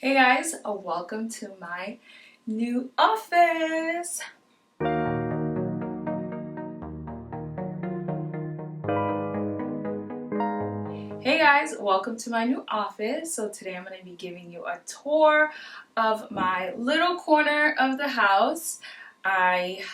Hey guys, welcome to my new office. Hey guys, welcome to my new office. So today I'm going to be giving you a tour of my little corner of the house. I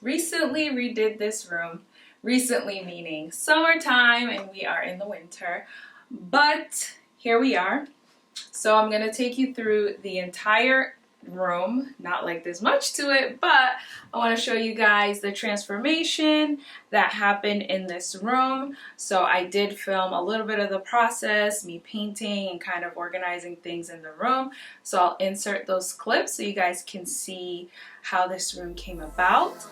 recently redid this room. Recently meaning summertime and we are in the winter. But here we are. So I'm going to take you through the entire room. Not like there's much to it, but I want to show you guys the transformation that happened in this room. So I did film a little bit of the process, me painting and kind of organizing things in the room. So I'll insert those clips so you guys can see how this room came about.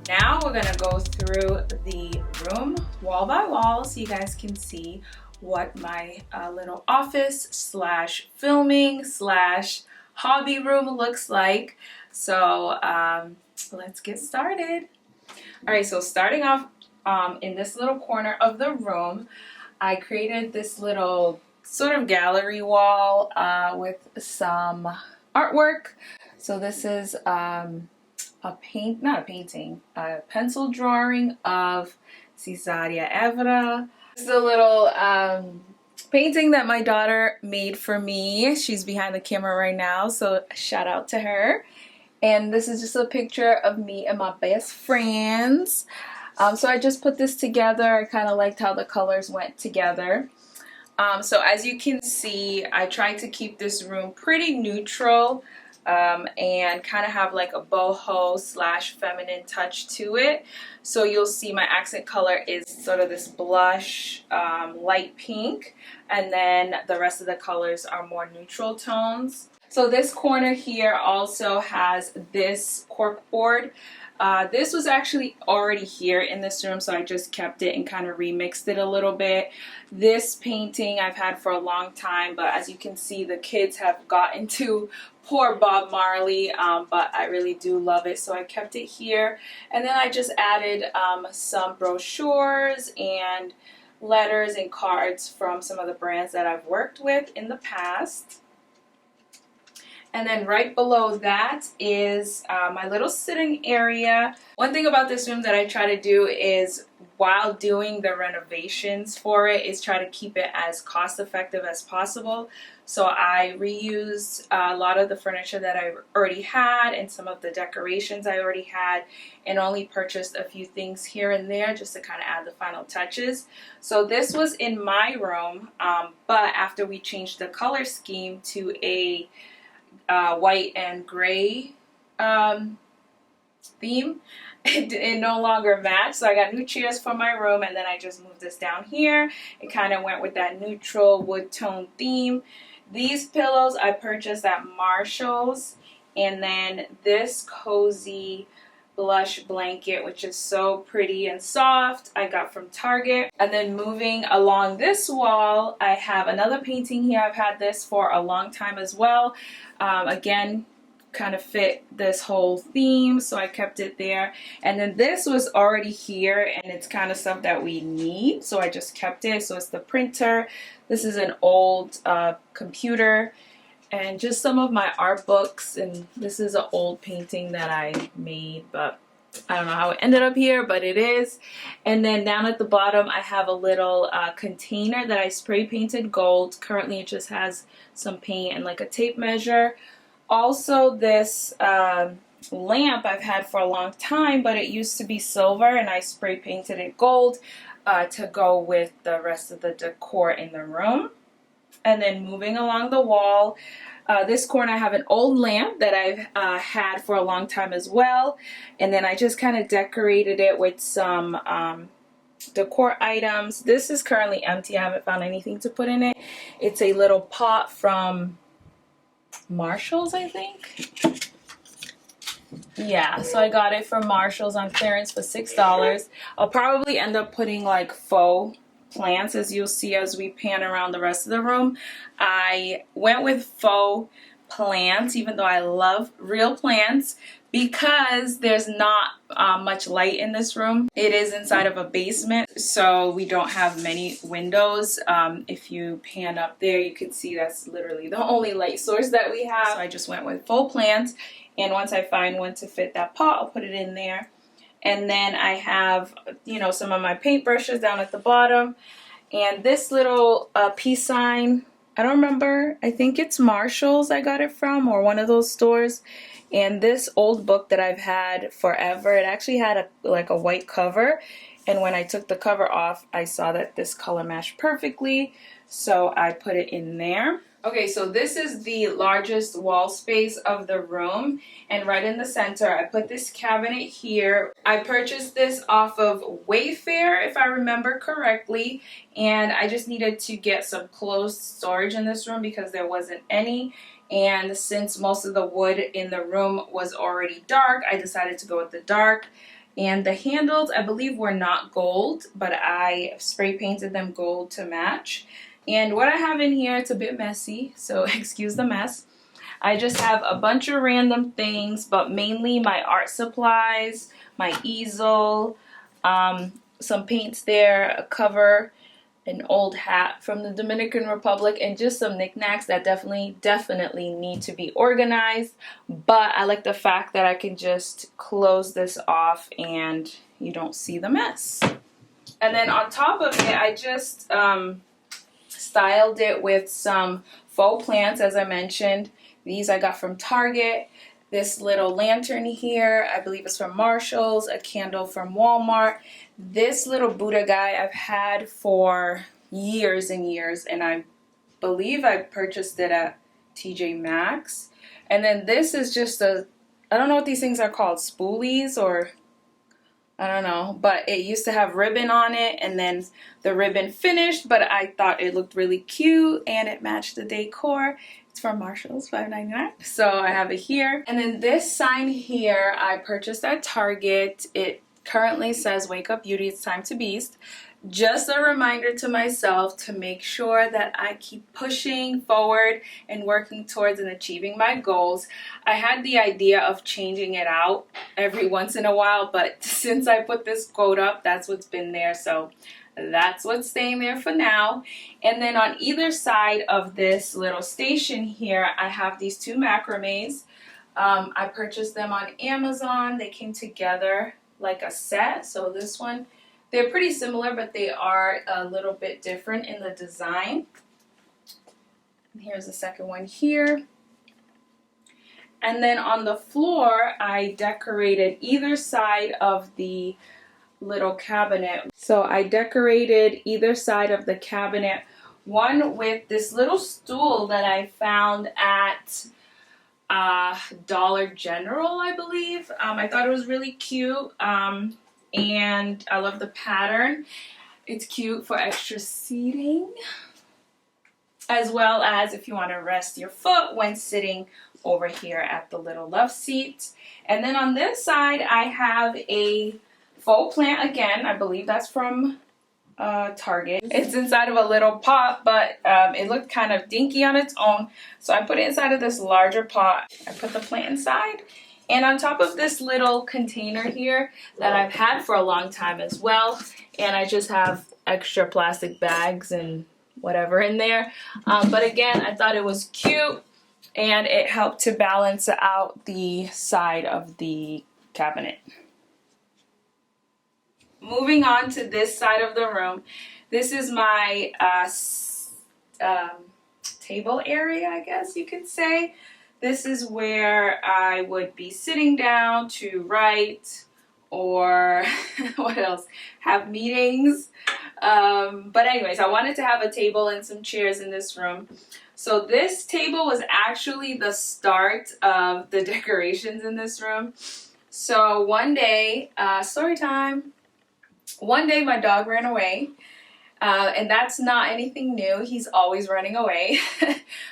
Now we're going to go through the room wall by wall so you guys can see what my little office slash filming slash hobby room looks like. So let's get started. Alright, so starting off in this little corner of the room, I created this little sort of gallery wall with some artwork. So this is a pencil drawing of Cesaria Evra. This is a little painting that my daughter made for me. She's behind the camera right now, so shout out to her. And this is just a picture of me and my best friends. So I just put this together. I kind of liked how the colors went together. So as you can see, I tried to keep this room pretty neutral. and kind of have like a boho slash feminine touch to it. So you'll see my accent color is sort of this blush light pink, and then the rest of the colors are more neutral tones. So this corner here also has this cork board. This was actually already here in this room, so I just kept it and kind of remixed it a little bit. This painting I've had for a long time, but as you can see, the kids have gotten to poor Bob Marley, but I really do love it, so I kept it here. And then I just added some brochures and letters and cards from some of the brands that I've worked with in the past. And then right below that is my little sitting area. One thing about this room that I try to do is, while doing the renovations for it, is try to keep it as cost effective as possible. So I reused a lot of the furniture that I already had and some of the decorations I already had, and only purchased a few things here and there just to kind of add the final touches. So this was in my room, but after we changed the color scheme to a white and gray theme, it no longer matched. So I got new chairs for my room, and then I just moved this down here. It kind of went with that neutral wood tone theme. These pillows I purchased at Marshall's, and then this cozy blush blanket, which is so pretty and soft, I got from Target. And then moving along this wall, I have another painting here. I've had this for a long time as well. Again, kind of fit this whole theme, so I kept it there. And then this was already here, and it's kind of stuff that we need, so I just kept it. So it's the printer. This is an old computer, and just some of my art books, and this is an old painting that I made, but I don't know how it ended up here, but it is. And then down at the bottom I have a little container that I spray painted gold. Currently it just has some paint and like a tape measure. Also, this lamp I've had for a long time, but it used to be silver, and I spray painted it gold to go with the rest of the decor in the room. And then moving along the wall, this corner I have an old lamp that I've had for a long time as well. And then I just kind of decorated it with some decor items. This is currently empty. I haven't found anything to put in it. It's a little pot from Marshall's, I think. Yeah, so I got it from Marshall's on clearance for $6. I'll probably end up putting like faux plants, as you'll see as we pan around the rest of the room. I went with faux plants, even though I love real plants, because there's not much light in this room. It is inside of a basement, so we don't have many windows. If you pan up there, you can see that's literally the only light source that we have. So I just went with faux plants, and once I find one to fit that pot, I'll put it in there. And then I have, you know, some of my paintbrushes down at the bottom. And this little peace sign, I don't remember. I think it's Marshall's I got it from, or one of those stores. And this old book that I've had forever, it actually had like a white cover. And when I took the cover off, I saw that this color matched perfectly. So I put it in there. Okay, so this is the largest wall space of the room, and right in the center I put this cabinet here. I purchased this off of Wayfair, if I remember correctly, and I just needed to get some closed storage in this room because there wasn't any. And since most of the wood in the room was already dark, I decided to go with the dark. And the handles, I believe, were not gold, but I spray painted them gold to match. And what I have in here, it's a bit messy, so excuse the mess. I just have a bunch of random things, but mainly my art supplies, my easel, some paints there, a cover, an old hat from the Dominican Republic, and just some knickknacks that definitely need to be organized. But I like the fact that I can just close this off and you don't see the mess. And then on top of it, I just styled it with some faux plants, as I mentioned. These I got from Target. This little lantern here, I believe it's from Marshall's. A candle from Walmart. This little Buddha guy I've had for years and years, and I believe I purchased it at TJ Maxx. And then this is just a, I don't know what these things are called, spoolies, or I don't know, but it used to have ribbon on it, and then the ribbon finished, but I thought it looked really cute and it matched the decor. It's from Marshall's, $5.99. So I have it here. And then this sign here I purchased at Target. It currently says, "Wake up beauty, it's time to beast." Just a reminder to myself to make sure that I keep pushing forward and working towards and achieving my goals. I had the idea of changing it out every once in a while, but since I put this quote up, that's what's been there. So that's what's staying there for now. And then on either side of this little station here, I have these two macrames. I purchased them on Amazon. They came together like a set. So this one, they're pretty similar, but they are a little bit different in the design. And here's the second one here. And then on the floor, I decorated either side of the little cabinet. So I decorated either side of the cabinet, one with this little stool that I found at Dollar General, I believe. I thought it was really cute. And I love the pattern. It's cute for extra seating, as well as if you want to rest your foot when sitting over here at the little love seat. And then on this side, I have a faux plant again. I believe that's from Target. It's inside of a little pot, but it looked kind of dinky on its own. So I put it inside of this larger pot. I put the plant inside. And on top of this little container here that I've had for a long time as well. And I just have extra plastic bags and whatever in there. But again, I thought it was cute and it helped to balance out the side of the cabinet. Moving on to this side of the room. This is my table area, I guess you could say. This is where I would be sitting down to write or what else? Have meetings. But anyways, I wanted to have a table and some chairs in this room. So this table was actually the start of the decorations in this room. So one day, story time. One day my dog ran away. And that's not anything new. He's always running away.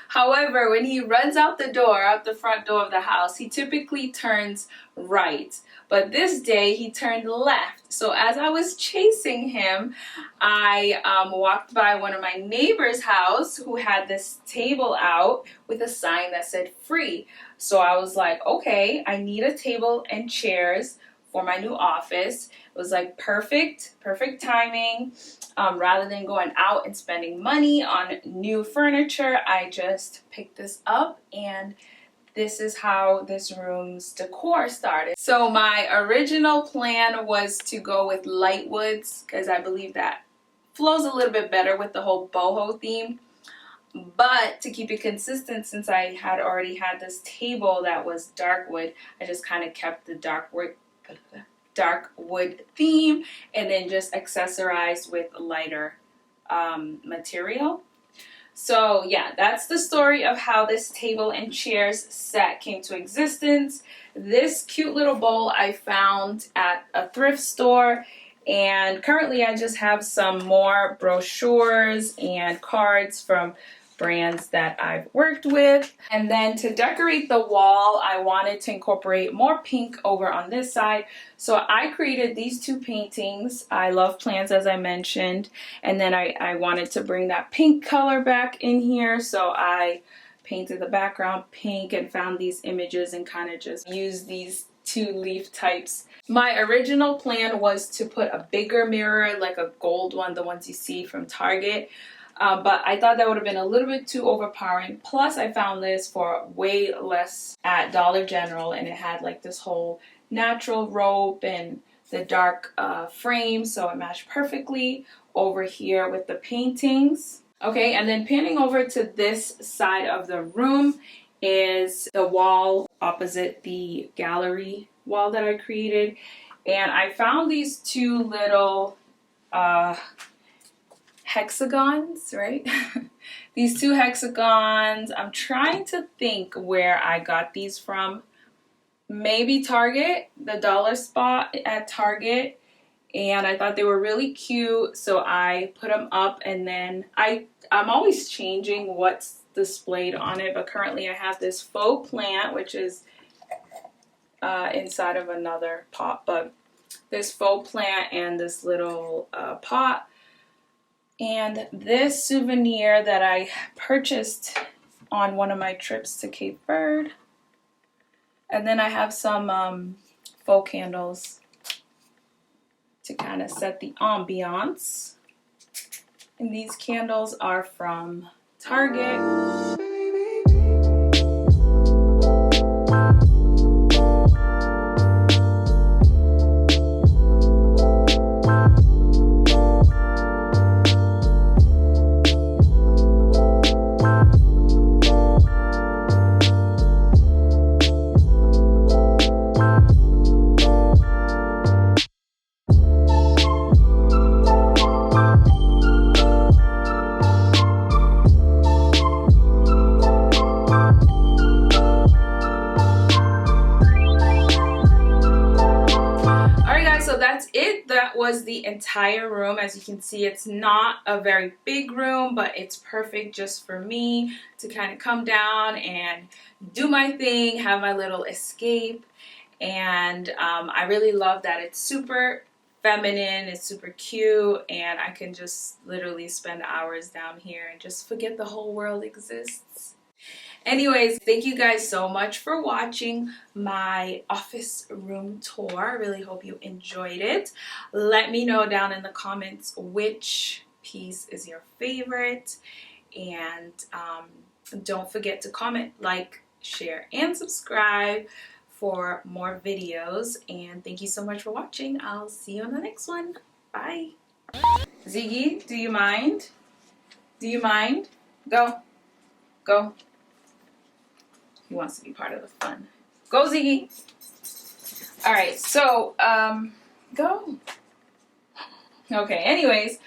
However, when he runs out the front door of the house, he typically turns right. But this day he turned left. So as I was chasing him, I walked by one of my neighbor's house who had this table out with a sign that said free. So I was like, okay, I need a table and chairs for my new office. It was like perfect timing. Rather than going out and spending money on new furniture, I just picked this up, and this is how this room's decor started. So my original plan was to go with light woods because I believe that flows a little bit better with the whole boho theme. But to keep it consistent, since I had already had this table that was dark wood, I just kind of kept the dark wood theme and then just accessorized with lighter material. So yeah, that's the story of how this table and chairs set came to existence. This cute little bowl I found at a thrift store, and currently I just have some more brochures and cards from brands that I've worked with. And then to decorate the wall, I wanted to incorporate more pink over on this side. So I created these two paintings. I love plants, as I mentioned. And then I wanted to bring that pink color back in here. So I painted the background pink and found these images and kind of just used these two leaf types. My original plan was to put a bigger mirror, like a gold one, the ones you see from Target. But I thought that would have been a little bit too overpowering. Plus, I found this for way less at Dollar General, and it had like this whole natural rope and the dark frame, so it matched perfectly over here with the paintings. Okay, and then panning over to this side of the room is the wall opposite the gallery wall that I created. And I found these two little hexagons, right? these 2 hexagons. I'm trying to think where I got these from. Maybe Target, the dollar spot at Target. And I thought they were really cute, so I put them up, and then I'm always changing what's displayed on it, but currently I have this faux plant, which is inside of another pot, but this faux plant and this little pot, and this souvenir that I purchased on one of my trips to Cape Verde. And then I have some faux candles to kind of set the ambiance. And these candles are from Target. That was the entire room. As you can see, it's not a very big room, but it's perfect just for me to kind of come down and do my thing, have my little escape. And I really love that it's super feminine, it's super cute, and I can just literally spend hours down here and just forget the whole world exists. Anyways, thank you guys so much for watching my office room tour. I really hope you enjoyed it. Let me know down in the comments which piece is your favorite. And don't forget to comment, like, share, and subscribe for more videos. And thank you so much for watching. I'll see you on the next one. Bye. Ziggy, do you mind? Do you mind? Go. Go. He wants to be part of the fun. Go, Ziggy. All right, so, go. Okay, anyways,